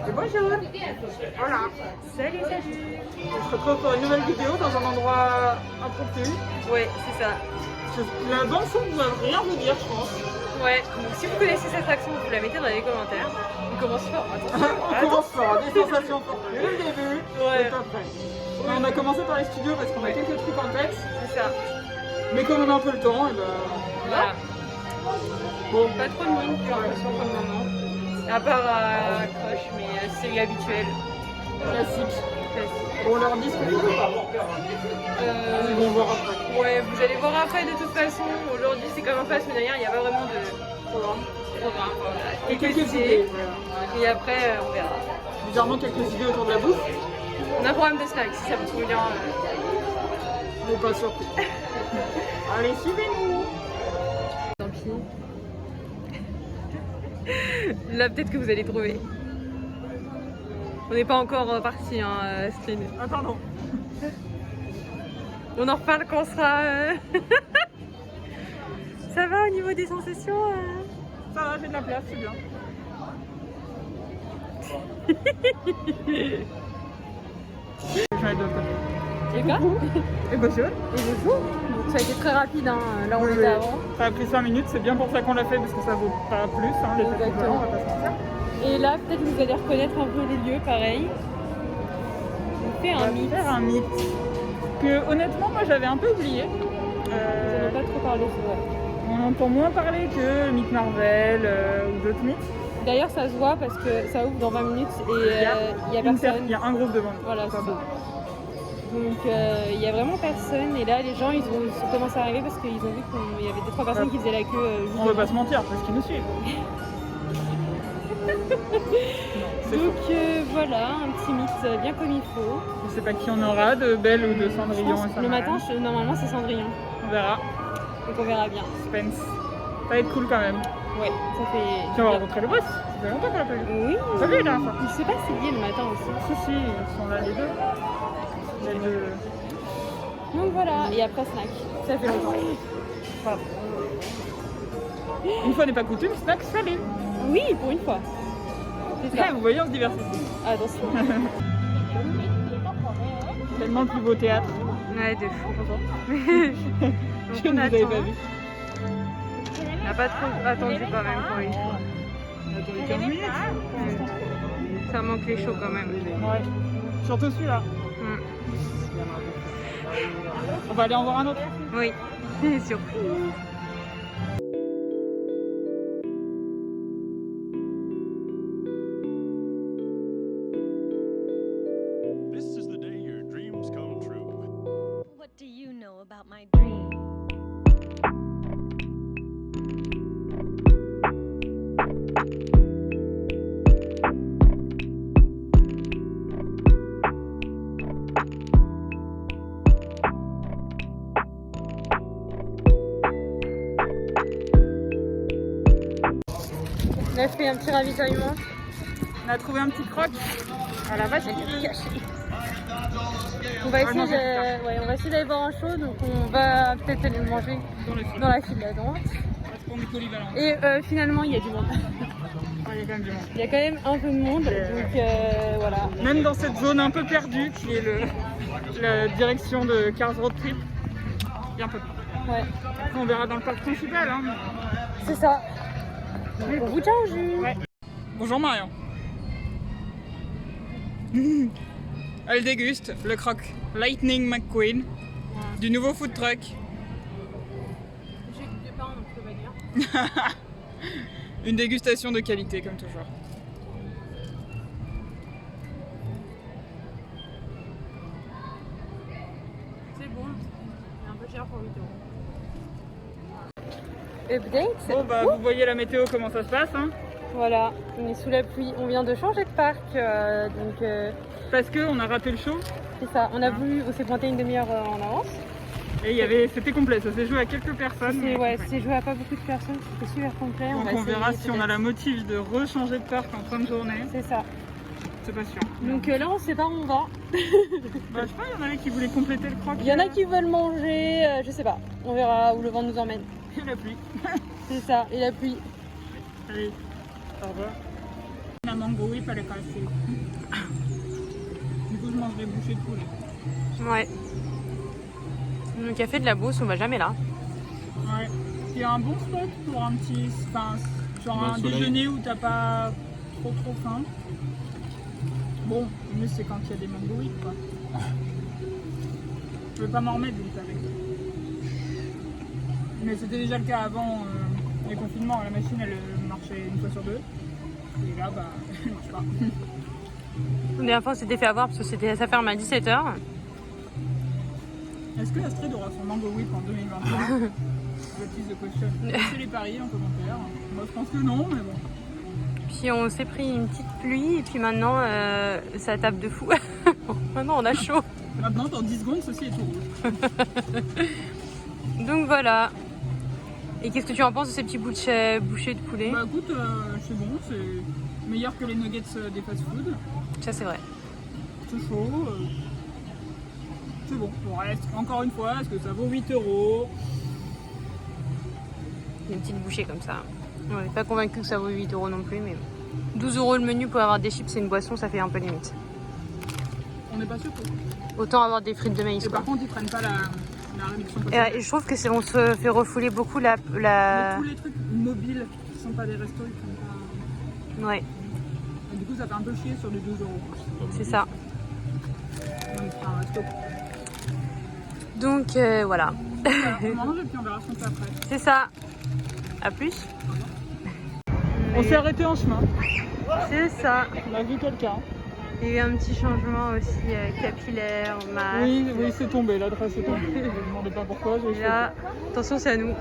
Et bonjour. Voilà. Salut, salut. On se retrouve pour une nouvelle vidéo dans un endroit impromptu. Ouais, c'est ça. La bande son ne va rien vous dire, je pense. Ouais, donc si vous connaissez cette attraction, vous la mettez dans les commentaires. On commence fort, attention. On commence par des sensations fortes dès le début, Ouais. et après. Mais on a commencé par les studios parce qu'on a quelques trucs en tête. C'est ça. Mais comme on a un peu le temps, et ben. Voilà. Bon, Pas trop de monde, j'ai l'impression pour le moment. À part à Crush, mais c'est habituel. classique. Classique. On leur dit ce qu'on fait ou pas Ils vont voir après. Ouais, vous allez voir après de toute façon. Aujourd'hui, c'est comme en face, mais derrière, il n'y a pas vraiment de programme. Voilà. Et quelques idées. Voilà. Et après, on verra. Bizarrement, quelques idées autour de la bouffe. On a un programme de snacks, si ça vous convient. On n'est pas surpris. Allez, suivez-nous. Tant pis. Là, peut-être que vous allez trouver. On n'est pas encore parti, hein, Strid. Ah, pardon. On en reparle quand on sera. Ça va au niveau des sensations Ça va, j'ai de la place, c'est bien. Je vais aller de l'autre côté. Et quoi Et bonjour. Et bonjour. Donc, ça a été très rapide, hein. Là on Oui, était oui. avant. Ça a pris 5 minutes, c'est bien pour ça qu'on l'a fait parce que ça vaut pas plus, hein, les petits volants, on va pas se mentir. Et là, peut-être que vous allez reconnaître un peu les lieux, pareil. On fait On va un mythe. faire un mythe que honnêtement moi j'avais un peu oublié. Vous n'avez pas trop parlé, c'est vrai. On entend moins parler que le mythe Marvel ou d'autres mythes. D'ailleurs, ça se voit parce que ça ouvre dans 20 minutes et il y a personne. Il y a un groupe devant nous. Voilà, Pas c'est beau. ça. Donc il y a vraiment personne et là les gens ils ont commencé à arriver parce qu'ils ont vu qu'il y avait 2-3 personnes qui faisaient la queue. Juste On va pas se mentir parce qu'ils nous suivent. C'est donc voilà, un petit mythe bien comme il faut. Je sais pas qui on aura, de Belle ou de Cendrillon. et Le matin, Samaran. normalement c'est Cendrillon. On verra. Donc on verra bien. Suspense. Ça va être cool quand même. Ouais, ça fait. Puis on va rencontrer le boss. Ça fait longtemps qu'on l'a pas vu. Oui. T'as vu là ça Je sais pas s'il y est le matin aussi. Si, ils sont là les deux. Les deux. Donc voilà, et après snack. Ça fait longtemps. Pardon. Une fois n'est pas coutume, snack salé. Oui, pour une fois. C'est ça. Vous voyez, on se diversifie. Attention. Tellement le plus beau théâtre. Ouais, de fou. Je ne vous avais pas vu. On n'a pas trop attendu quand même pour une fois. On a attendu 15 minutes. Ça manque les shows quand même. Ouais. Surtout celui-là. Mm. On va aller en voir un autre. Oui, surprise. This is the day your dreams come true. What do you know about my dream? On a fait un petit ravitaillement. On a trouvé un petit croc. Ah la vache, elle est cachée. On va essayer, non, c'est on va essayer d'aller boire un show, donc on va peut-être aller le manger Dans les films. dans la file à droite. Parce qu'on est polyvalent. Et finalement, il y a du monde. Il y a quand même du monde. Il y a quand même un peu de monde, donc voilà. Même dans cette zone un peu perdue qui est la direction de Cars Road Trip, il y a un peu de monde. Ouais, Après, on verra dans le parc principal. Hein. c'est ça. Donc on vous tient au jus. Ouais. Bonjour Marion. Elle déguste le croc Lightning McQueen du nouveau food truck. J'ai pas, donc je peux pas dire. Une dégustation de qualité comme toujours. C'est bon, c'est un peu cher pour 8 €. Update. Bon bah vous voyez la météo comment ça se passe hein. Voilà, on est sous la pluie. On vient de changer de parc, donc Parce qu'on a raté le show c'est ça. On s'est pointé une demi-heure en avance. et c'était complet, ça s'est joué à quelques personnes. mais Ouais, complet. c'est joué à pas beaucoup de personnes, c'était super complet. Donc va on essayer verra si on a peut-être. la motive de rechanger de parc en fin de journée. C'est ça. C'est pas sûr. Donc là, on sait pas où on va. Bah, je sais pas, il y en avait qui voulaient compléter le croc. Il y en a qui veulent manger, je sais pas. On verra où le vent nous emmène. Et la pluie. C'est ça, et la pluie. Allez, au revoir. On a la mango whip elle est cassée. Du coup je mange des bouchées de poulet. Ouais. Le café de la Beauce, on va jamais là. Ouais. Il y a un bon spot pour un petit, enfin, genre Bah, un soleil. déjeuner où t'as pas trop faim. Bon, le mieux c'est quand il y a des mango whip quoi. Je veux pas m'en remettre vous savez. Mais c'était déjà le cas avant les confinements, la machine elle marchait une fois sur deux. Et là bah elle marche pas. La dernière fois, on s'était fait avoir parce que ça ferme à 17h. Est-ce que Astrid aura son mango whip en 2021? Baptiste de question. Laissez les paris en commentaire. Moi je pense que non, mais bon. Puis on s'est pris une petite pluie et puis maintenant ça tape de fou. Maintenant on a chaud. Maintenant dans 10 secondes ceci est tout rouge. Donc voilà. Et qu'est-ce que tu en penses de ces petits bouchées de poulet? Bah écoute, c'est bon, c'est meilleur que les nuggets des fast-food. Ça c'est vrai. C'est chaud. C'est bon. Bon, reste encore une fois, est-ce que ça vaut 8 €? Une petite bouchée comme ça. On n'est pas convaincu que ça vaut 8 € non plus, mais 12 € le menu pour avoir des chips et une boisson, ça fait un peu limite. On n'est pas sûr. Autant avoir des frites de maïs Et quoi. par contre, ils prennent pas la réduction Et, possible. et je trouve que on se fait refouler beaucoup la... Mais tous les trucs mobiles qui sont pas des restos, ils prennent pas. Ouais, Et du coup, ça fait un peu chier sur les 12 €. c'est ça. Donc, c'est un resto. Donc voilà. Voilà, on mange et puis on verra ce qu'on fait après. C'est ça. À plus. On s'est arrêté en chemin. C'est ça. On a vu quelqu'un. Il y a eu un petit changement aussi capillaire, masque. Oui, c'est tombé, l'adresse est tombée. Je me demandais pas pourquoi. Et là, attention, c'est à nous.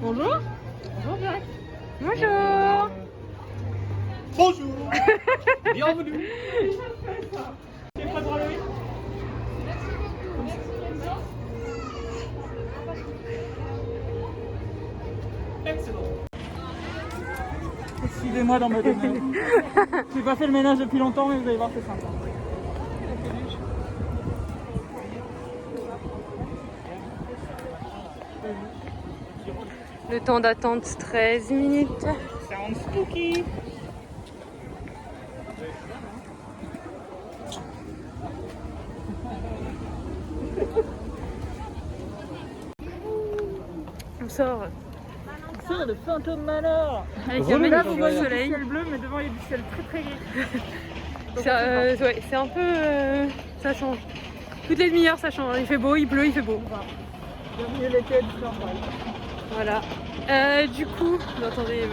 Bonjour. Bonjour. Bonjour. Bienvenue. C'est pas drôle, oui. Excellent. Suivez-moi dans ma demeure. J'ai pas fait le ménage depuis longtemps, mais vous allez voir, c'est sympa. Le temps d'attente, 13 minutes. Sound spooky. On sort. C'est le Phantom Manor. Avec Voilà, un Là, magnifique vous voyez du soleil. ciel bleu, mais devant, il y a du ciel très très gris. Ouais, c'est un peu... ça change. Toutes les demi-heures, ça change. Il fait beau, il pleut, il fait beau. Bienvenue l'été du Cornwall. Voilà. Du coup, vous entendez,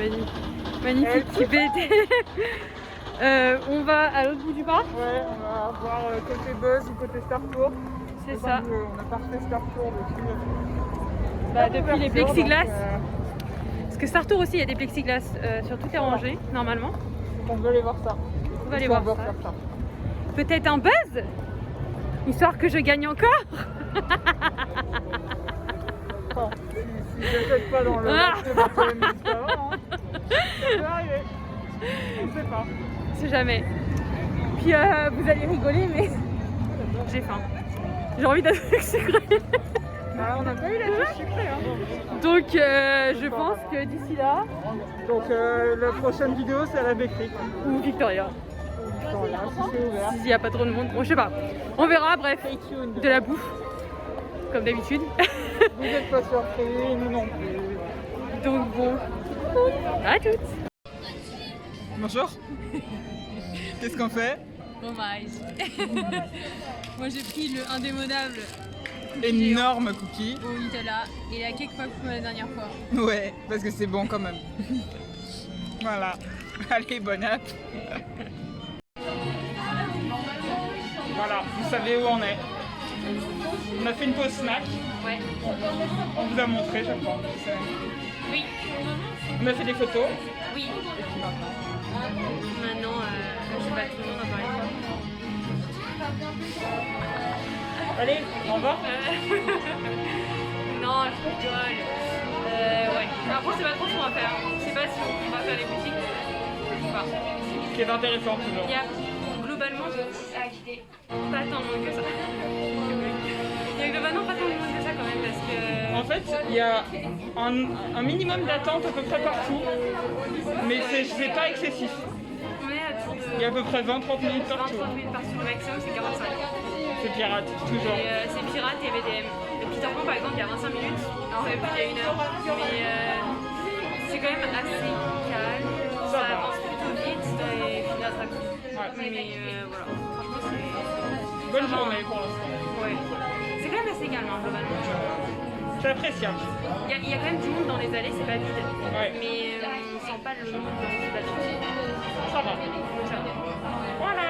magnifique petit BT. On va à l'autre bout du parc. Ouais, on va voir côté Buzz ou côté Startour. C'est ça. On a pas refait Startour depuis. Depuis les plexiglas. Donc, Parce que Startour aussi, il y a des plexiglas sur toutes les rangées, normalement. on veut aller voir ça. On va aller voir On va ça. faire ça. Peut-être un buzz, histoire que je gagne encore. Bon, si je n'achète pas dans le match de ma poème d'histoire, hein, ça peut arriver. On ne sait pas. On sait jamais. Puis vous allez rigoler, mais j'ai faim. J'ai envie d'un truc sucré. Ah, on n'a pas eu la touche sucrée. Hein. Donc je pense que d'ici là, Donc la prochaine vidéo, c'est à la bakery. ou Victoria, Voilà, si c'est ouvert. s'il n'y a pas trop de monde, bon je sais pas. On verra, bref, Stay tuned. de la bouffe, comme d'habitude. Vous n'êtes pas surpris, nous non plus. Donc bon, à toutes. Bonjour. Qu'est-ce qu'on fait? Fromage. Moi j'ai pris le indémodable Énorme cookie. au Nutella et la cake pop comme la dernière fois. Ouais, parce que c'est bon quand même. Voilà. Allez, bonne app. Voilà, vous savez où on est. On a fait une pause snack. Ouais. On vous a montré, je crois. Oui. On a fait des photos. Oui. Et puis maintenant. Maintenant, je sais pas, tout le monde en parle. Allez, on va. Non, je rigole. Ouais. Par contre, je sais pas trop ce qu'on va faire. Je sais pas si on va faire les boutiques. Je sais pas. Ce qui est intéressant toujours. Il y a globalement pas tant de monde que ça. Il y a globalement pas tant de monde que ça quand même parce que En fait, il y a un minimum d'attente à peu près partout, mais c'est pas excessif. On est à tour de Il y a à peu près 20-30 minutes 20-30 partout. minutes par tour, le maximum c'est 45. C'est pirate, toujours. Et c'est Pirate et VDM. Le Peter Pan par exemple il y a 25 minutes, alors il y a 1 heure, mais c'est quand même assez calme, ça avance plutôt vite et finit à très court. Ouais. Mais voilà, franchement c'est... Bonne journée pour l'instant. Ouais. C'est quand même assez calme hein, globalement. C'est appréciable. Il y a quand même du monde dans les allées, c'est pas vide, Ouais. mais on sent pas le monde dans les allées. Ça va. Donc ça va. Voilà.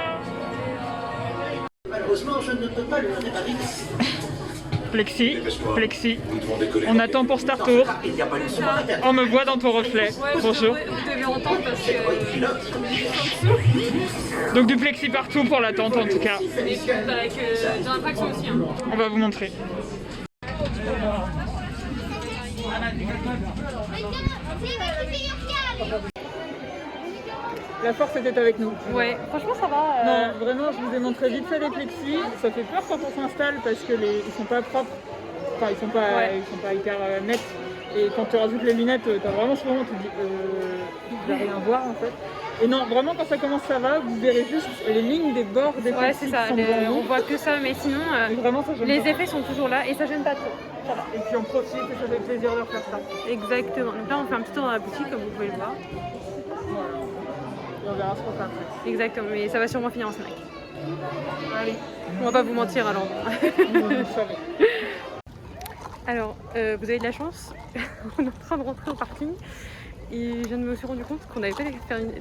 Malheureusement, je ne peux pas le préparer. Plexi, Plexi. On attend pour Star Tour. Il n'y a pas de soin. On me voit dans ton reflet. Bonjour. Vous devez entendre parce que... Donc du Plexi partout pour l'attente en tout cas. Avec dans l'attraction aussi. Hein. On va vous montrer. La force était avec nous. Ouais, franchement ça va. Non, vraiment, je vous ai montré vite fait les plexis. Ça fait peur quand on s'installe parce que ils sont pas propres. Enfin, ils sont pas hyper nets. Et quand tu rajoutes les lunettes, t'as vraiment ce moment où tu te dis je vais rien voir en fait. Et non, vraiment quand ça commence ça va, vous verrez juste les lignes des bords des Ouais, plexis c'est ça. qui sont devant On nous. voit que ça, mais sinon Et vraiment, ça gêne les pas. effets sont toujours là et ça gêne pas trop. Ça va. Et puis on profite et ça fait plaisir de faire ça. Exactement. Donc là on fait un petit tour dans la boutique comme vous pouvez le voir. Voilà. Et on verra ce qu'on fait après. Exactement, mais ça va sûrement finir en snack. Allez, On va pas vous mentir alors. vous le savez. Alors, vous avez de la chance, on est en train de rentrer au parking et je me suis rendu compte qu'on n'avait pas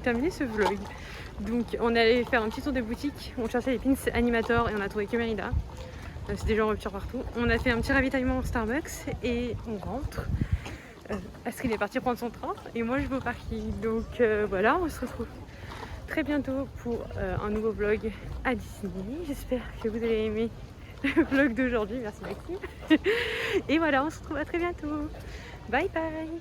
terminé ce vlog. Donc on est allé faire un petit tour des boutiques, on cherchait les pins Animator et on a trouvé que Merida. C'est déjà en rupture partout. On a fait un petit ravitaillement au Starbucks et on rentre. Astrid est partie prendre son train et moi je vais au parking. Donc voilà, on se retrouve très bientôt pour un nouveau vlog à Disney. J'espère que vous allez aimer le vlog d'aujourd'hui. Merci Maxime. Et voilà, on se retrouve à très bientôt. Bye bye.